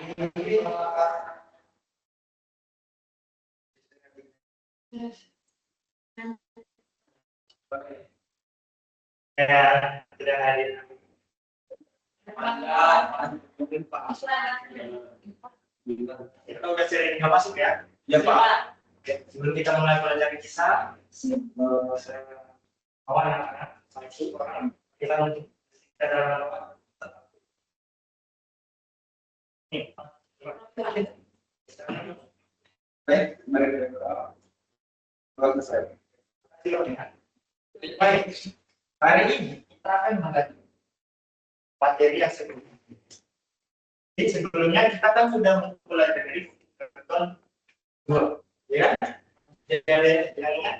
Ya, sudah hadir. Kita udah sering nggak masuk ya? Ya Pak. Oke, sebelum kita mulai belajar kisah, saya awal anak-anak, kita untuk baik, baik, hari ini kita akan mengkaji materi yang sebelumnya. Jadi sebelumnya kita kan sudah mulai dari ketentuan 2, ya kan? Jadi yang ingat.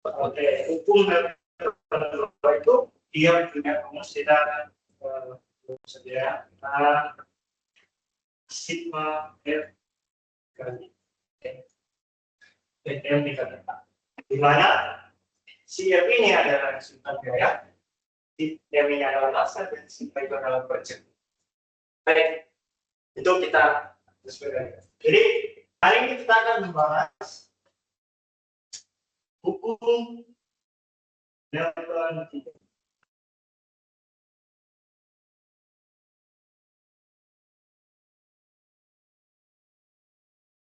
Oke, hukum dan itu dia punya rumus kita sedia sigma f kali m dikatakan, di mana si f ini adalah resultan gaya, si m ini adalah massa dan sigma itu adalah persen. Baik, itu kita sesuaikan. Jadi hari ini kita akan membahas hukum Newton 3.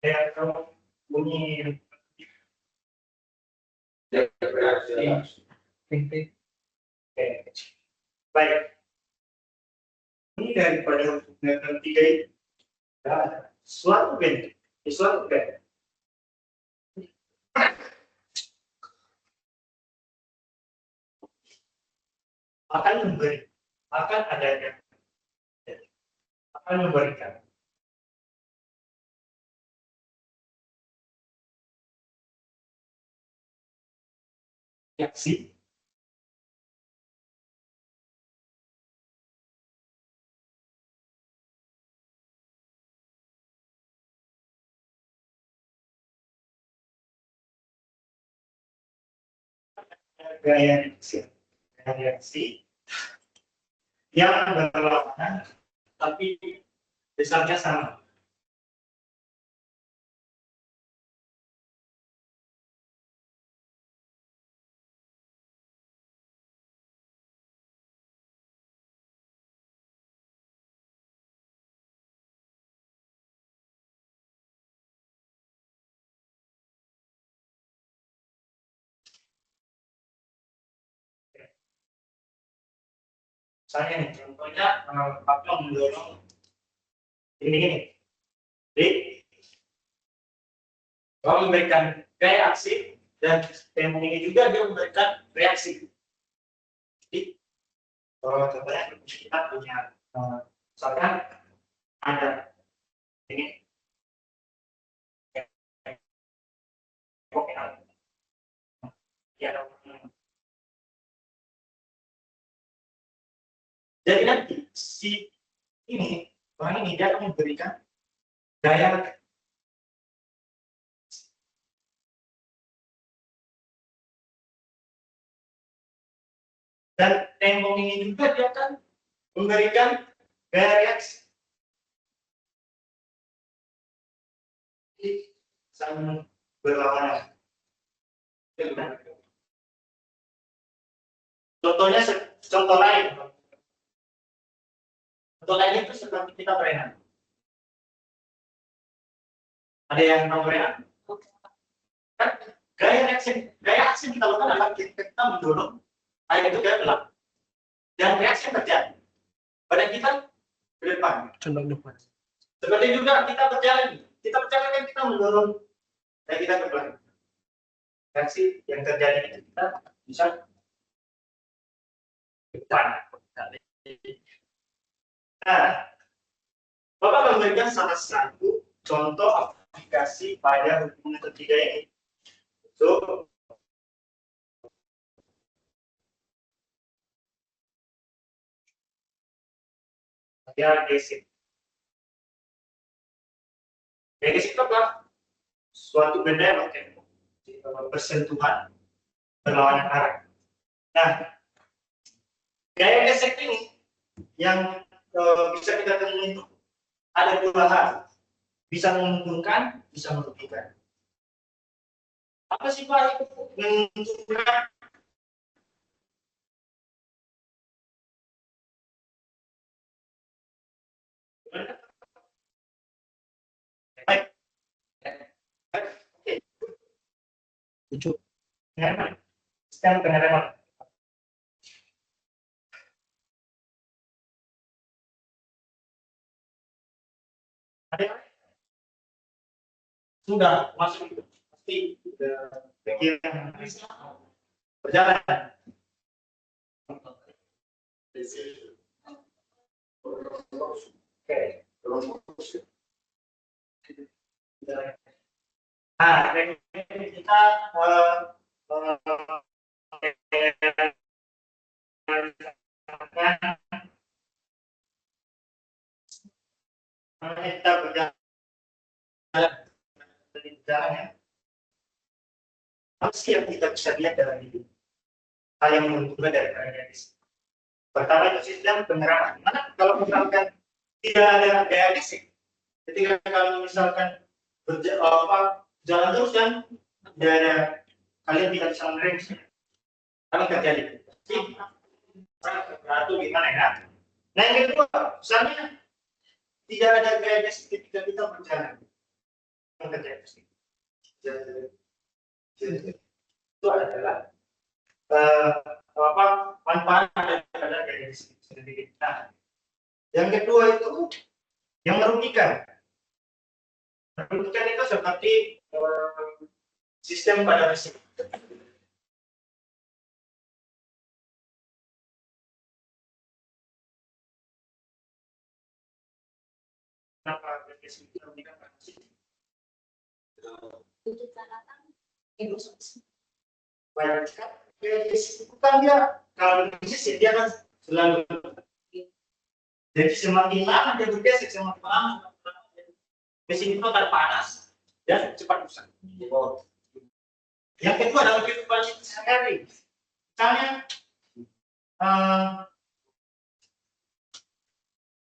Ya, kalau bunyi baik. Ini daripada Newton 3 ini suatu band, suatu band. Akan memberikan reaksi gaya reaksi yang berlawanan tapi besarnya sama. Misalnya nih, contohnya apa mendorong ini. Jadi, kalau memberikan gaya aksi dan yang ini juga dia memberikan reaksi. Jadi, kalau contohnya kita punya misalkan ada ini ya. Jadi nanti si ini orang ini dia akan memberikan gaya dan tembok ini juga dia akan memberikan gaya reaksi. Saling berlawanan. Contohnya, contoh lain. Contoh lain itu seperti kita berenang. Ada yang tahu berenang? Kan gaya aksi kita lakukan adalah kita mendorong air itu ke dalam. Dan reaksi yang terjadi pada kita ke depan. Condong depan. Seperti juga kita berjalan kan kita mendorong dan kita ke belakang. Reaksi yang terjadi itu kita bisa ke depan. Nah, Bapak memberikan salah satu contoh aplikasi pada hukum ketiga ini. So, ya gesit. Gesit itu apa? Suatu benda yang bersentuhan berlawanan arah. Nah, gaya gesek ini yang bisa kita temui itu ada dua hal, bisa menguntungkan, bisa merugikan. Apa sih Pak itu menguntungkan? Baik. Oke. Lucu. Sekarang pengenalan. Ada sudah masuk itu pasti pikiran berjalan. Oke. Nah, kita kita berjalan ya. Apa sih yang kita bisa lihat dalam hidup? Hal yang menentukan dari realistis. Pertama itu sistem penerangan. Mana kalau misalkan tidak ada gaya listrik, ketika kalau misalkan jalan terus kan, tidak ada, kalian tidak bisa merem, apa terjadi? Itu gimana ya? Nah yang kedua, misalnya tidak ada gaya listrik ketika kita berjalan, apa terjadi? Itu adalah manfaat daripada gaya listrik sendiri. Nah, yang kedua itu yang merugikan. Merugikan itu seperti sistem pada mesin. Kenapa mesin itu merugikan pada mesin? Banyak itu kan dia kalau mesin dia kan selalu, jadi semakin lama dia bergeser, semakin lama mesin itu akan panas dan cepat rusak. Yang kedua adalah kehidupan sehari-hari. Misalnya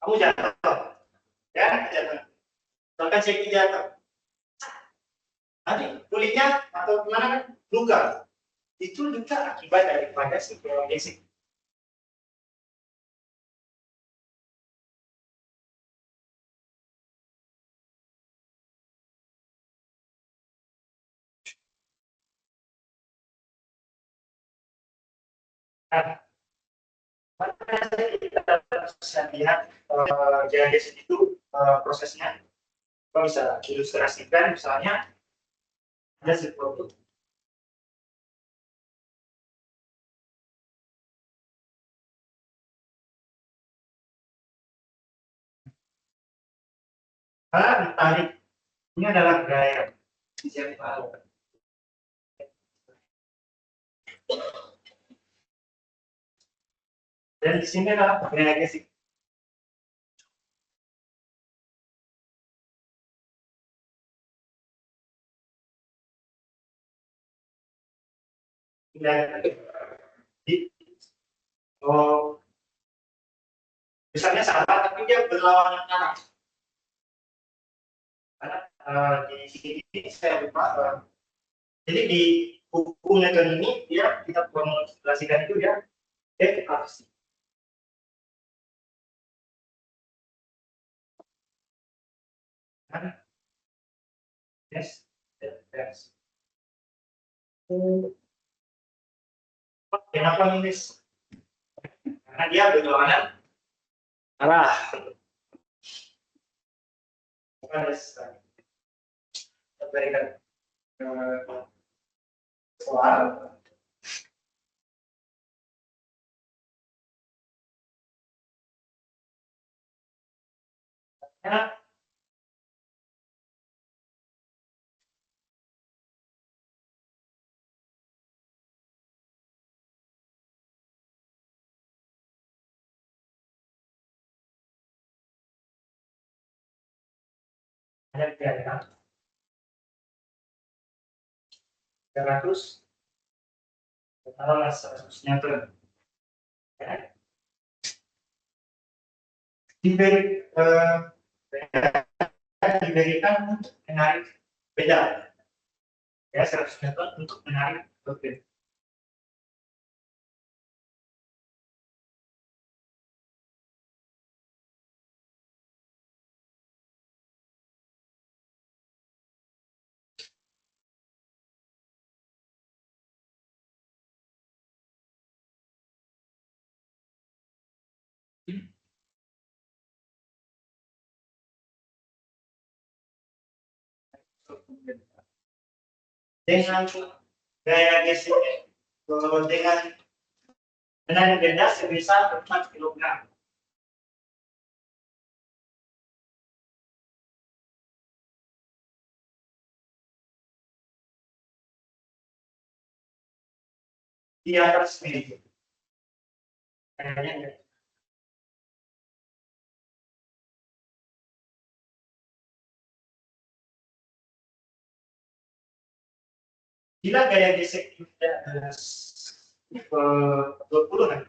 kamu jatuh, ya jatuh. Bahkan saya jatuh. Nanti kulitnya atau gimana kan luka. Itu juga akibat daripada psikologi. Nah, kita bisa lihat geodesis itu prosesnya. Kita bisa ilustrasikan misalnya ada sesuatu. Ditarik, ini adalah gaya. Dan di sini adalah gaya gesik. Oh, misalnya salah, tapi dia berlawanan arah. Karena di sini saya lupa. Jadi di hukum Newton ini dia kita formulasikan itu ya F aksi. Yes, yes. Kenapa ini? Karena dia berlawanan arah. Berikan soal. Ya. Ada biaya 300 taruhlah 100 Newton. Ya. diberi diberikan untuk menarik beda ya 100 meter untuk menarik beda. Dengan gaya gesek dengan menarik benda sebesar 4 kg. Di atas meja. Bila gaya gesek tidak 20 kan?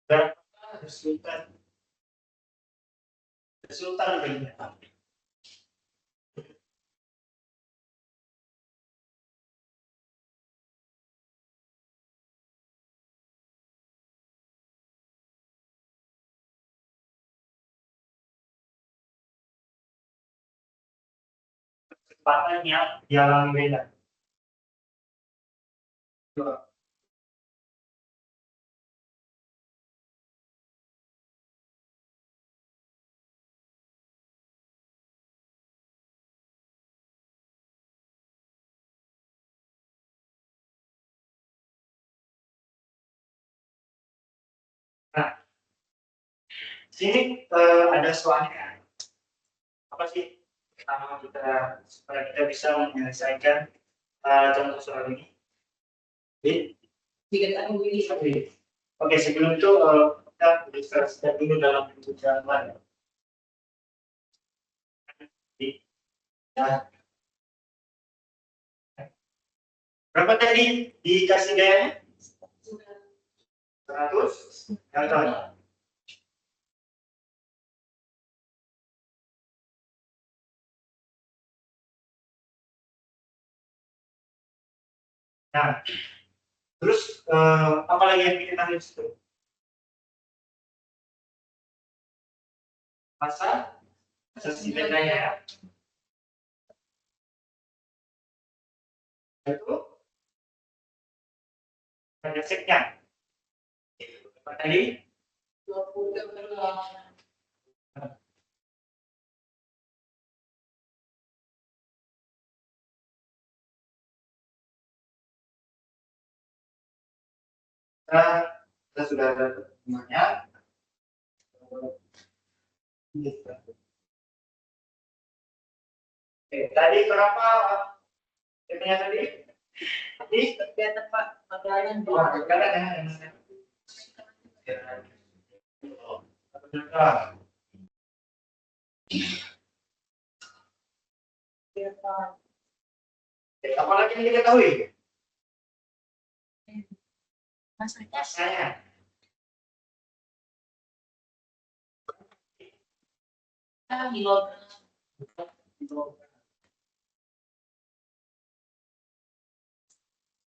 Berapa resultan benda? Kecepatan yang dialami beda. Nah, sini ada soalnya. Apa sih? Pertama kita supaya kita bisa menyelesaikan contoh soal ini. Oke, sebelum itu kita berdiskusi dulu dalam bentuk jawaban. Ya. Berapa tadi dikasih gayanya? 100. Yang tahu. Nah, terus apa lagi yang kita harus itu? Masa sesi bedanya itu geseknya. Apa tadi? 20. Kita sudah ada semuanya. Oke, tadi berapa tipenya tadi? Tadi ternyata Pak materialnya apa lagi yang kita tahu? Masanya.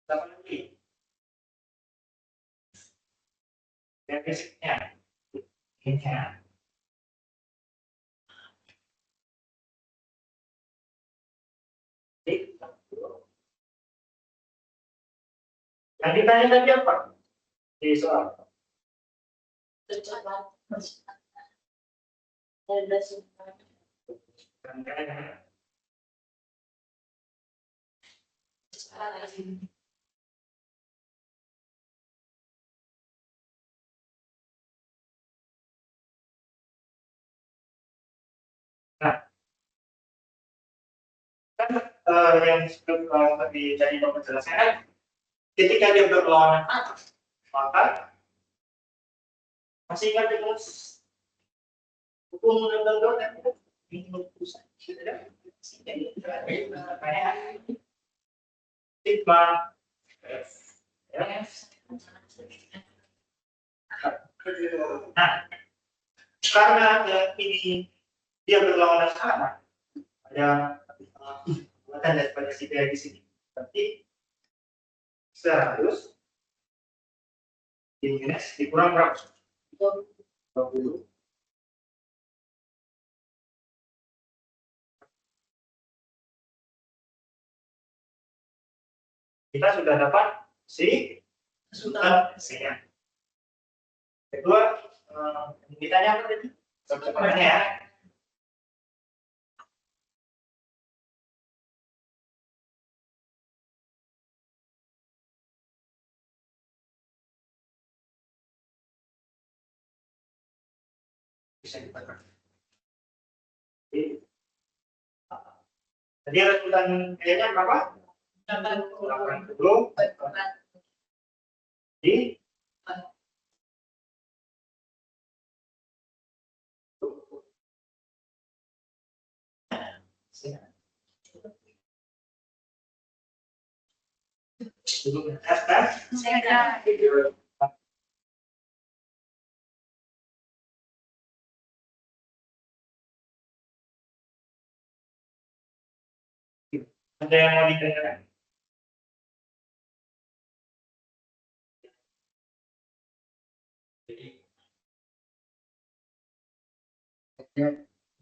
Apa lagi? Yang fisiknya. Ini. Yang ditanya tadi apa? Di soal. Nah, kan yang sebelum tadi dapat jelaskan, ketika dia berlawanan arah, maka masih ingat dengan hukum undang-undang sigma F. Nah, karena ini dia berlawanan arah, ada kekuatan daripada si dari sini. Berarti 100 minus dikurang berapa? 20. Kita sudah dapat si C-nya. Kedua, ditanya apa tadi? Percepatan ya. Bisa dipakai. Jadi resultan kayaknya berapa? 80 di ada yang mau ditanyakan?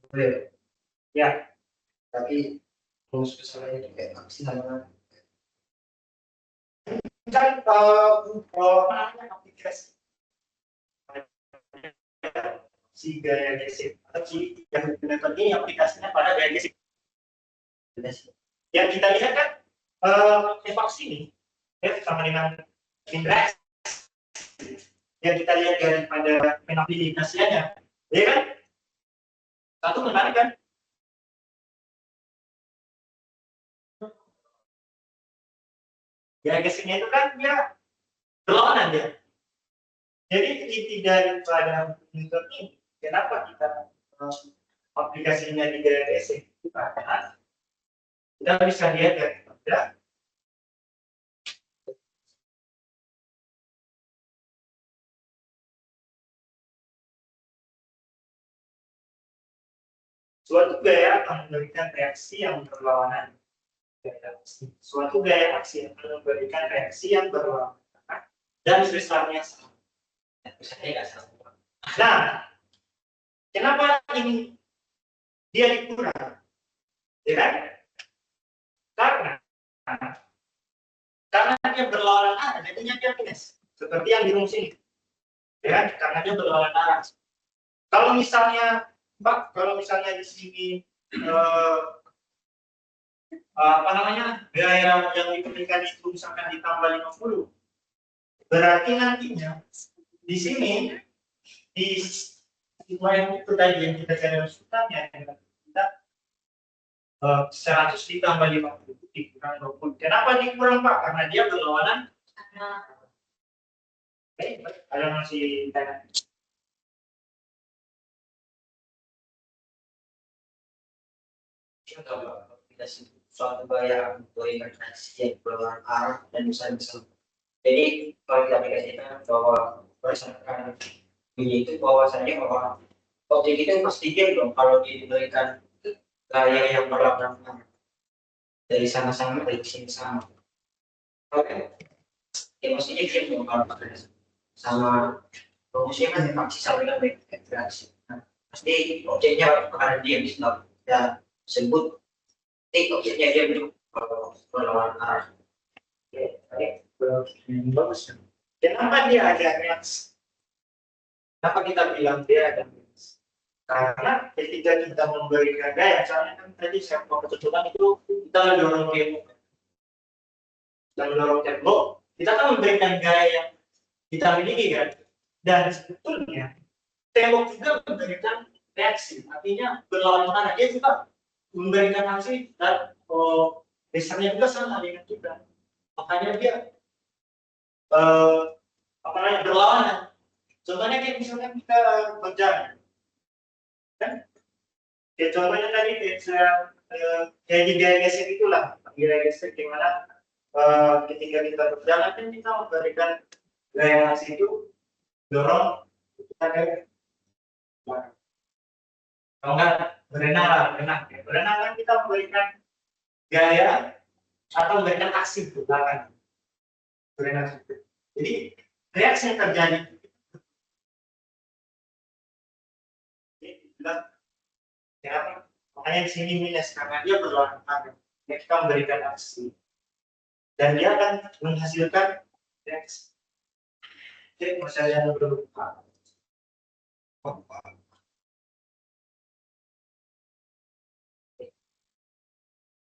Boleh. Ya, tapi rumus kesalahan itu kayak apa sih namanya? Kan aplikasi si gaya gesek atau si yang digunakan ini aplikasinya pada gaya gesek. Yang kita lihat kan evaluasi ini sama dengan indeks yang kita lihat daripada aplikasinya, ya kan? Satu menarik kan? Gaya geseknya itu kan dia berlawanan dia. Jadi inti daripada user ini, kenapa kita aplikasinya di gaya gesek? Karena kita bisa lihat daripada suatu gaya akan memberikan reaksi yang berlawanan. Suatu gaya aksi akan memberikan reaksi yang berlawanan dan besarnya sama. Nah, kenapa ini dia dikurang? Ya kan? Karena dia berlawanan arah, jadinya dia minus. Seperti yang di rumus ini. Ya kan? Karena dia berlawanan arah. Kalau misalnya di sini apa namanya, gaya yang diberikan itu misalkan ditambah 50, berarti nantinya di sini di yang itu tadi yang kita cari resultannya kita 100 ditambah 50 dikurang 20. Kenapa dikurang Pak? Karena dia berlawanan. Oke, ada masih tanya. Suatu gaya memberikan reaksi yang berlawanan arah dan bisa. Jadi kalau kita aplikasikan bahwa berdasarkan bunyi itu bahwasannya bahwa objek itu pasti dia dong kalau diberikan gaya yang berlawanan arah dari sama-sama dari sini sama. Oke, ya maksudnya dia dong kalau sama rumusnya kan pasti sama dengan reaksi. Pasti objeknya akan dia bisa ya sebut objeknya dia bentuk berlawanan arah. Bagus. Kenapa dia ada reaksi? Kenapa kita bilang dia ada reaksi? Karena ketika kita memberikan gaya, misalnya kan tadi saya mau ketutupan itu kita mendorong tembok, kita kan memberikan gaya yang kita miliki kan, dan sebetulnya tembok juga memberikan reaksi, artinya berlawanan arah, dia juga memberikan aksi dan besarnya juga sama dengan kita, makanya dia apalagi berlawanan. Contohnya kayak misalnya kita berjalan, kan? Ya contohnya tadi kayak di gaya gesek itulah, gaya gesek gimana ketika kita berjalan kan kita memberikan gaya itu dorong kita ke belakang. Kalau enggak berenang lah, berenang kan kita memberikan gaya atau memberikan aksi ke belakang. Berenang. Jadi reaksi yang terjadi ya, makanya di sini minus karena dia berlawanan. Ya, kita memberikan aksi dan dia akan menghasilkan reaksi. Jadi misalnya berupa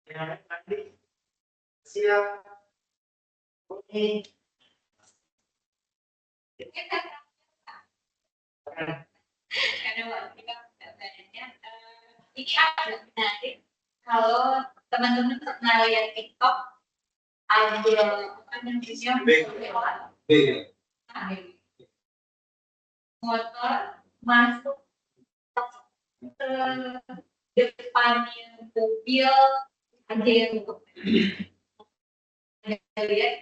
yang tadi siap ini karena waktu kita badannya ini ada menarik kalau teman-teman pernah lihat TikTok ada apa namanya motor masuk ke depannya mobil ada yang lihat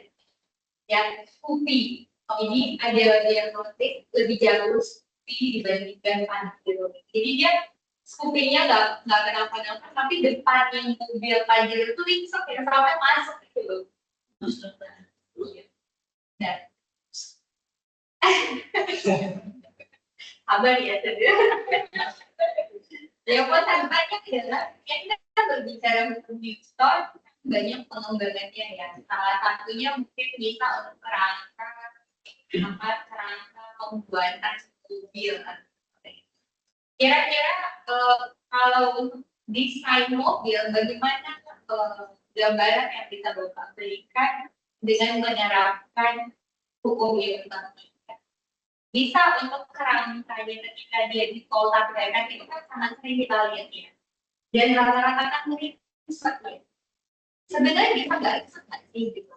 yang Scoopy ini ada yang notik lebih jauh dibandingkan Pajero. Jadi dia Scoopy-nya nggak kenapa-napa, tapi depan yang mobil Pajero itu ringsek ya sampai masuk gitu loh. Dan abang ya tadi. Yang buat banyak adalah kita berbicara hukum digital banyak pengembangannya ya. Salah satunya mungkin bisa untuk kerangka pembuatan mobil. Kira-kira kalau untuk desain mobil, bagaimana gambaran yang bisa Bapak berikan dengan menerapkan hukum informatika? Bisa untuk kerangkanya ketika dia di tol tabrakan itu kan sangat sering kita lihat ya. Dan rata-rata kan mungkin ya. Sebenarnya bisa nggak sih gitu.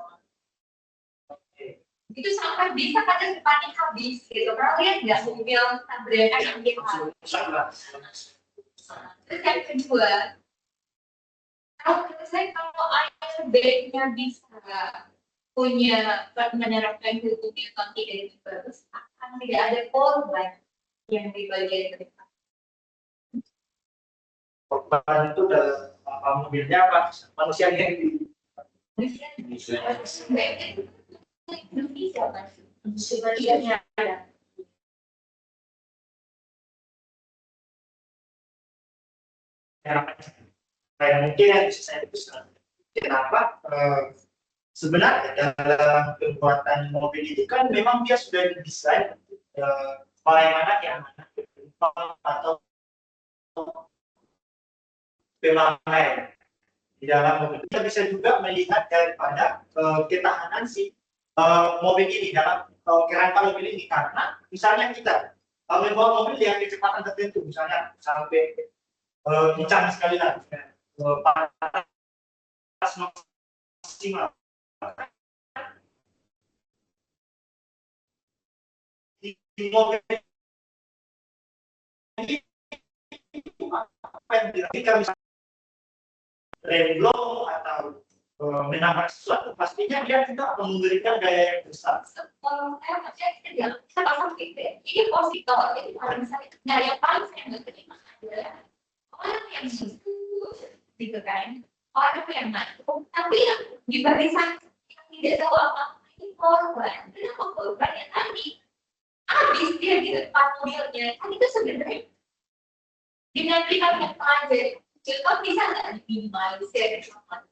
Itu sampai bisa pada depannya habis gitu. Pernah lihat nggak mobil tabrakan yang dia habis? Terus yang kedua, kalau airbag-nya bisa punya menerapkan hukum yang tidak bagus, akan tidak ada korban yang di bagian depan. korban itu dalam mobilnya apa? Manusianya yang Indonesia masih sebagiannya ada. Kayak mungkin yang bisa saya teruskan. Kenapa sebenarnya dalam pembuatan mobil itu kan memang dia sudah didesain bagaimana keamanan penumpang atau pemakaian di dalam mobil. Kita bisa juga melihat daripada ketahanan si mobil ini dalam kerangka mobil ini karena misalnya kita membawa mobil dengan kecepatan tertentu misalnya sampai kencang sekali lah panas maksimal di mobil ini apa yang ketika misalnya remblong atau menabrak sesuatu pastinya dia juga akan memberikan gaya yang besar. Ini posisi kalau ini paling saya, nah yang paling saya nggak terima adalah orang yang gitu kan, orang yang ngaku, tapi yang di barisan yang tidak tahu apa ini korban, kenapa korban yang tadi habis dia di depan mobilnya, kan itu sebenarnya dengan lihat yang aja, contoh bisa nggak diminimalisir sama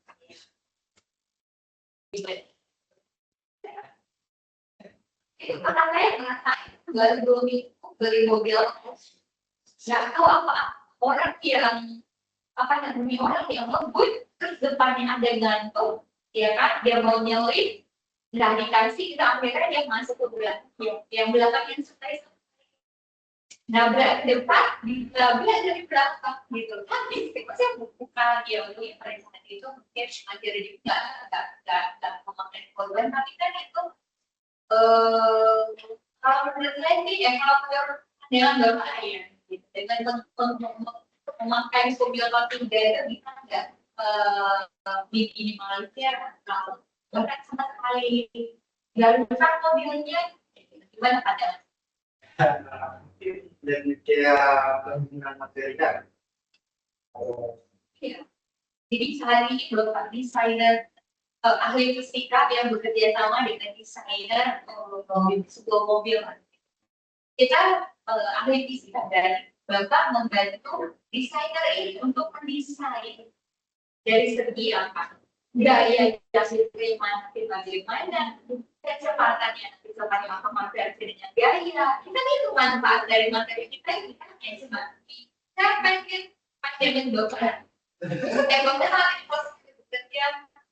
itu karena saya mengatakan baru 2 minggu beli mobil nggak tahu apa orang yang apa namanya orang yang ngebut terus depannya ada gantung ya kan dia mau nyelip nggak dikasih kita akhirnya dia masuk ke belakang yang belakang yang selesai nabrak depan nabrak dari belakang gitu tapi saya buka dia untuk yang pada saat itu mungkin akhirnya juga nggak memakai korban tapi kan itu Kalau menurut saya sih evaluator dengan bapak ya, gitu. Dengan memakai mobil tiga itu bisa nggak minimalisir kalau bahkan sama sekali nggak rusak mobilnya, gimana pada? Dan dia penggunaan material. Ya. Jadi sehari ini bapak desainer ahli fisika yang bekerja sama dengan desainer sebuah mobil. Kita ahli fisika dan bapak membantu desainer ini untuk mendesain dari segi apa gaya yang diterima bagaimana kecepatannya bisa pakai apa materi dengan gaya kita itu manfaat dari materi kita yang seperti saya pengen dokter dokter bekerja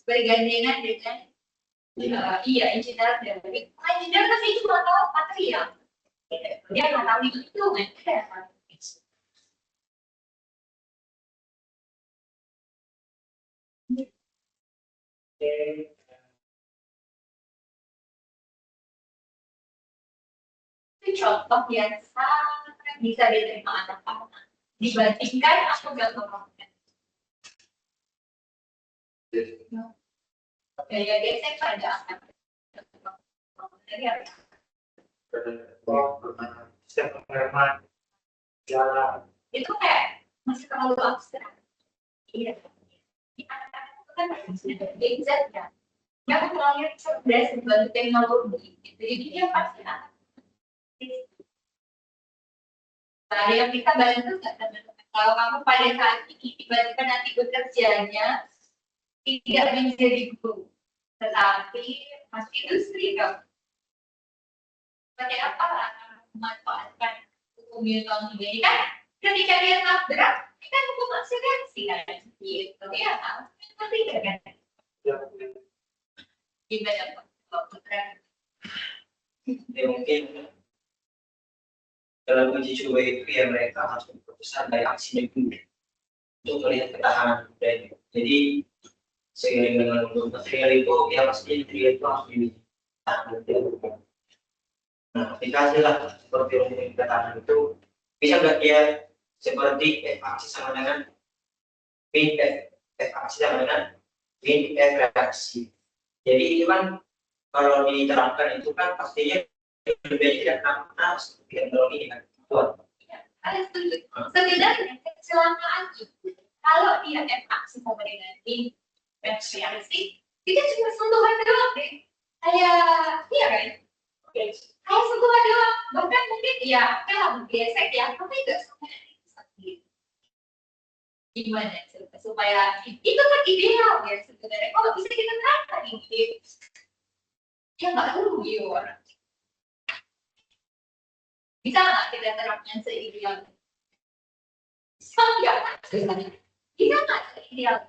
bergandengan dengan iya engineer dari engineer pasti cuma tahu material dia nggak tahu itu kan. Itu contoh yang sangat bisa diterima anak-anak dibandingkan aku nggak ngomongin. Gaya gesek pada anak. Itu kayak masih terlalu abstrak. Iya. Kan gadget ya, yang terlalu cerdas bantu teknologi, jadi dia pasti akan. Nah, yang kita bantu nggak teman-teman? Kalau kamu pada saat ini tiba-tiba nanti bekerjanya tidak menjadi guru, tetapi masih industri dong. Seperti apa akan memanfaatkan hukum Newton ini kan? Ketika dia nabrak, kita hukum akselerasi kan? Gitu ya, nanti kan? Gimana Pak? Ya, mungkin dalam uji coba itu ya mereka harus memperbesar daya aksinya dulu untuk melihat ketahanan budaya. Jadi seiring dengan material itu ya pasti material itu harus ditahan. Nah, aplikasi lah seperti rumus ketahanan itu bisa nggak dia seperti F aksi sama dengan min F aksi sama dengan min F reaksi. Jadi itu kan kalau diterapkan itu kan pastinya berbeda tidak pernah teknologi dengan tuan. Saya setuju. Sebenarnya kecelakaan itu kalau dia F aksi sama dengan min F reaksi itu cuma sentuhan doang deh. Kayak iya kan? Kayak sentuhan doang. Bahkan mungkin ya kayak gesek ya, tapi nggak sampai gimana supaya itu kan ideal ya sebenarnya. Kalau bisa kita terapkan ini, ya nggak rugi orang. Bisa nggak kita terapkan seideal? Iya, bisa nggak seideal?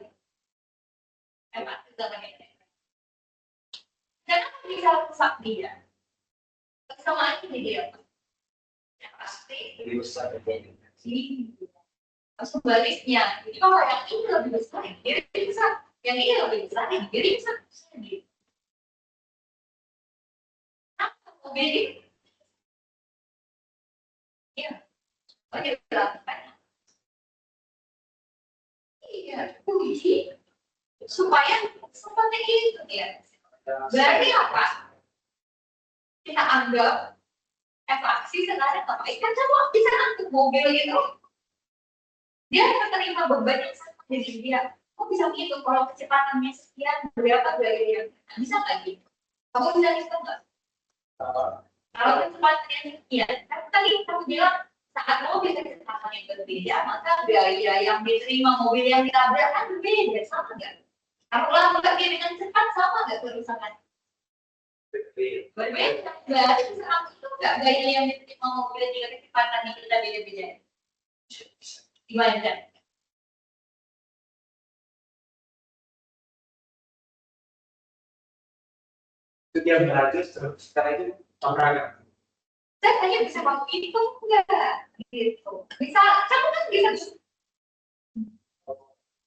Emang kita pakai. Karena bisa rusak dia. Kesamaan ini dia. Yang pasti. Lebih besar dari Sebaliknya, jadi kalau yang ini lebih besar, dia bisa. Yang ini lebih besar, jadi bisa. Apa mobil ini? Iya. Oke, lakukan. Iya, uji supaya seperti itu ya. Berarti apa? Kita anggap evaluasi sekarang apa? Kan semua bisa angkut mobil itu. Dia menerima beban yang sama dari dia. Kok bisa gitu? Kalau kecepatannya sekian, berapa gaya yang bisa nggak gitu? Kamu bisa hitung nggak? Kalau kecepatannya sekian, kan tadi kamu bilang saat mobil kecepatan yang berbeda, maka gaya yang diterima mobil yang ditabrak kan berbeda, sama nggak? Kalau lambat dia dengan cepat sama nggak kerusakan? Berbeda. Berarti sekarang itu nggak gaya yang diterima mobil dengan kecepatan yang kita beda-beda. Gimana kan? Itu dia berlanjut terus sekarang itu tabrakan. Saya hanya bisa waktu ini kok enggak gitu. Bisa, kamu kan bisa.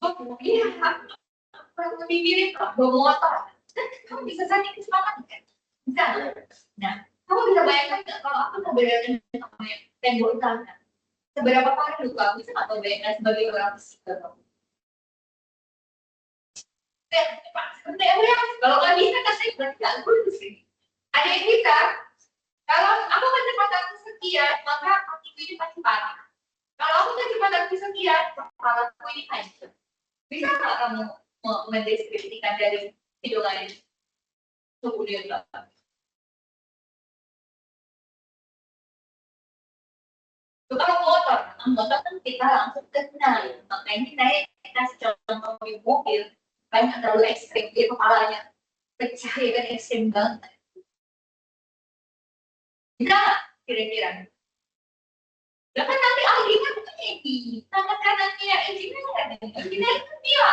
Oh iya, kurang lebih mirip lah, bawa motor. Kamu bisa saja kecepatan kan? Bisa nggak? Nah, kamu bisa bayangkan nggak kalau aku membedakan sama yang tembok tanah, seberapa parah luka aku, bisa nggak kamu bayangkan sebagai orang psikolog? Kalau nggak bisa kasih berarti nggak lulus sih. Ada yang bisa. Kalau aku kecepatanku sekian, maka kakiku ini pasti parah. Kalau aku kecepatanku sekian, kepalaku ini hancur. Bisa nggak kamu mendeskripsikan dari video lain? Kemudian kalau motor kan kita langsung kenal. Makanya kita kasih contoh mobil, banyak terlalu ekstrim, dia kepalanya pecah ya kan, ekstrim banget. Bisa nggak kira-kira? Ya kan nanti ahlinya bukan ini, tangan kanannya engineer itu dia.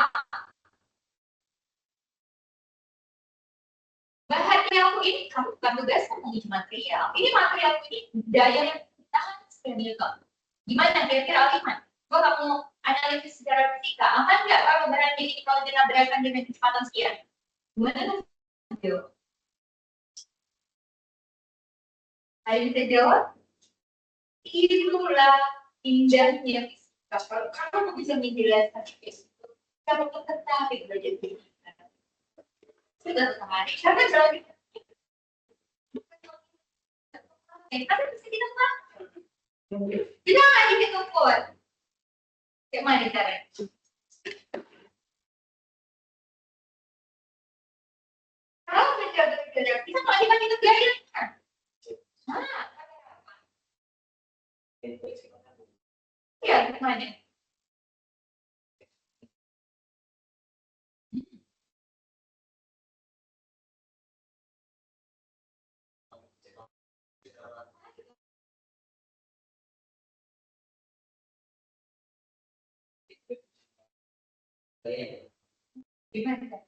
Bahan yang aku ini, kamu bukan tugas menguji material. Ini material ini daya yang tahan stabil kok. Gimana kira-kira Aliman? Gua kamu analisis secara fisika, aman nggak kalau barang ini kalau ditabrakan dengan kecepatan sekian? Gimana? Ayo bisa jawab? Itulah indahnya fisika. Kalau kamu bisa menjelaskan itu, kamu tertarik belajar fisika. Sudah tertarik, karena jalan tapi bisa kita pakai. Kita nggak dihitung kuat. Kayak mana caranya? Kalau menjaga kita nggak dibagi gaya. Ya, gimana? Gimana?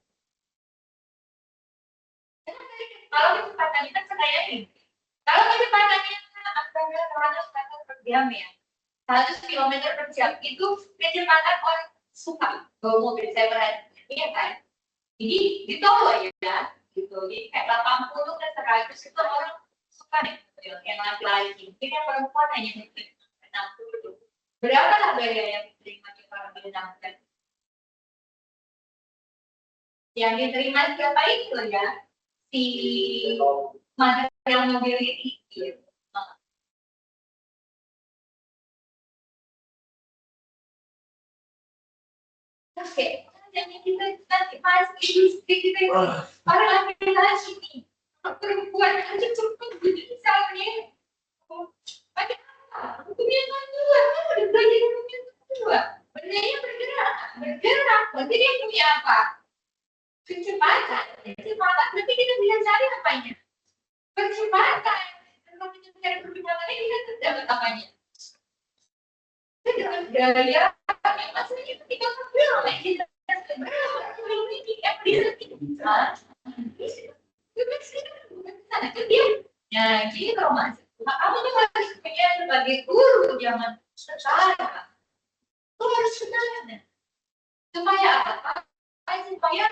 Kalau kecepatan kita kayak ini, kalau kecepatannya antara 100 meter per jam ya, 100 kilometer per jam itu kecepatan orang suka bawa mobil, saya perhatikan, iya kan? Jadi di tol ya, gitu. Jadi kayak 80 ke 100 itu orang suka deh, yang laki-laki. Mungkin yang perempuan hanya mungkin 60. Berapa lah biaya yang diterima para menyenangkan? Yang diterima siapa itu ya? Si material mobil ini. Gitu. Oke, jadi kita nanti pasti industri kita orang laki-laki nih, perempuan aja cepet jadi misalnya, padahal hukumnya kan dua, kan udah belajar hukumnya dua, benarnya bergerak, berarti dia punya apa? Kecepatan, berarti kita bisa cari apanya? Percepatan, kalau kita cari percepatan ini kita dapat apanya? Dengan gaya maksudnya ketika film kita film ini yang bisa ya jadi kalau masuk kamu tuh harus punya sebagai guru zaman sekarang tuh harus kenal supaya apa supaya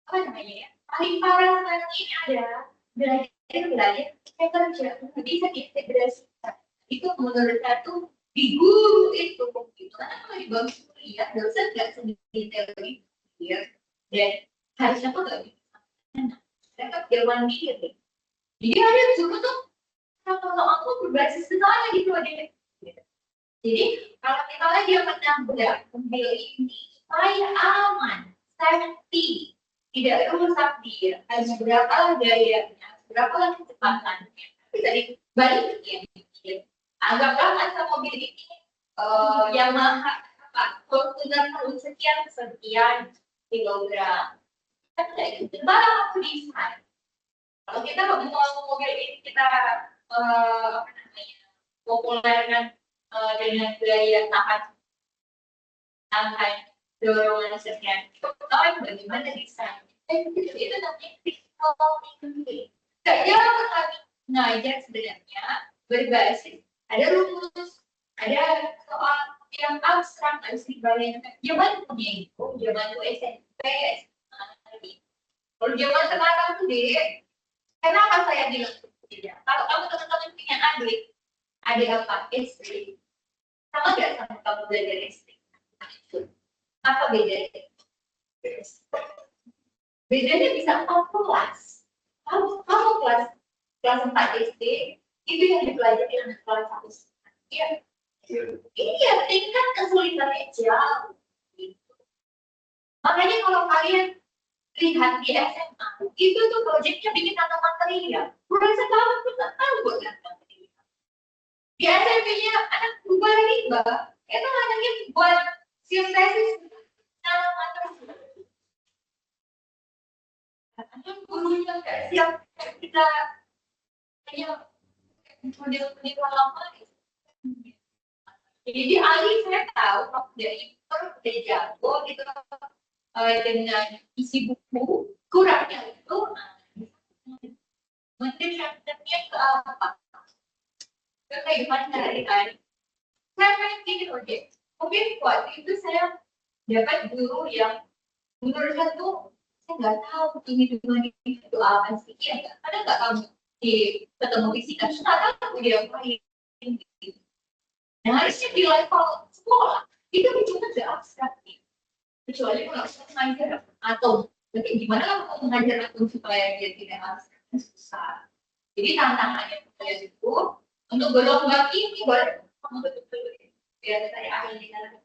apa namanya ya paling parah sekarang ini ada belajar yang kerja bisa diintegrasikan itu menurut saya tuh di guru itu gitu karena kalau di bangku kuliah dosen nggak sedetail itu ya dan harusnya tuh nggak bisa mereka jawaban dikit jadi ada guru tuh kalau aku berbasis sekolah gitu ada jadi kalau kita lagi menabrak mobil ini supaya aman safety tidak rusak dia harus berapa gayanya berapa kecepatannya bisa dibalik ya anggaplah masa mobil ini yang mahal apa Fortuner tahun sekian kilogram kan kayak gitu barang aku desain kalau kita ngomong mobil ini kita apa namanya populerkan dengan gaya tahan dorongan sekian itu tahu bagaimana desain itu namanya critical thinking saya kami ngajar sebenarnya berbasis ada rumus, ada soal yang abstrak harus dibayangkan. Zaman punya itu, zaman itu SMP, kalau zaman sekarang tuh deh, Kenapa saya bilang tidak? Kalau kamu teman-teman punya adik apa? SD. Sama nggak sama kamu belajar SD? Apa bedanya? Bedanya bisa 4 kelas. Kamu kelas 4 SD, itu yang dipelajari anak kelas 1. Iya. Iya, tingkat kesulitannya jauh. Makanya kalau kalian lihat di SMA, itu tuh proyeknya bikin tata material. Mulai sekarang pun nggak tahu buat tata material. Di SMP-nya anak berubah rimba, itu anaknya buat sintesis tata material. Karena gurunya nggak siap kita hanya model-model lama. Jadi alih saya tahu kalau dari udah jago gitu dengan isi buku kurangnya itu mendengarkannya ke apa? Ke kehidupan sehari-hari. Saya pengen gini oke. Mungkin waktu itu saya dapat guru yang menurut saya tuh saya nggak tahu ini dengan itu apa sih ya nggak ada nggak tahu di ketemu fisika nggak tahu dia main gitu. Nah harusnya di level sekolah itu cuma udah abstrak kecuali kalau saya mengajar atom gimana kalau mengajar atom supaya dia tidak abstrak susah. Jadi tantangannya saya itu untuk gelombang ini boleh kamu betul-betul biar saya ahli di dalam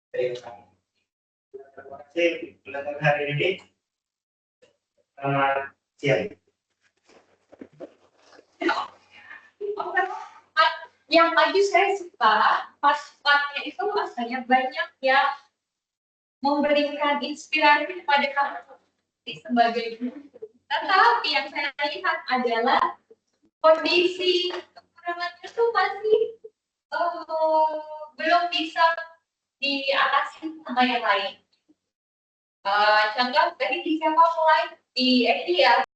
Terima kasih belajar hari ini. Selamat siang. Yang tadi saya suka pas-pasnya itu rasanya banyak yang memberikan inspirasi kepada kamu sebagai guru. Tetapi yang saya lihat adalah kondisi kekurangannya itu masih belum bisa diatasi sama yang lain. Contoh tadi di siapa mulai di FD ya.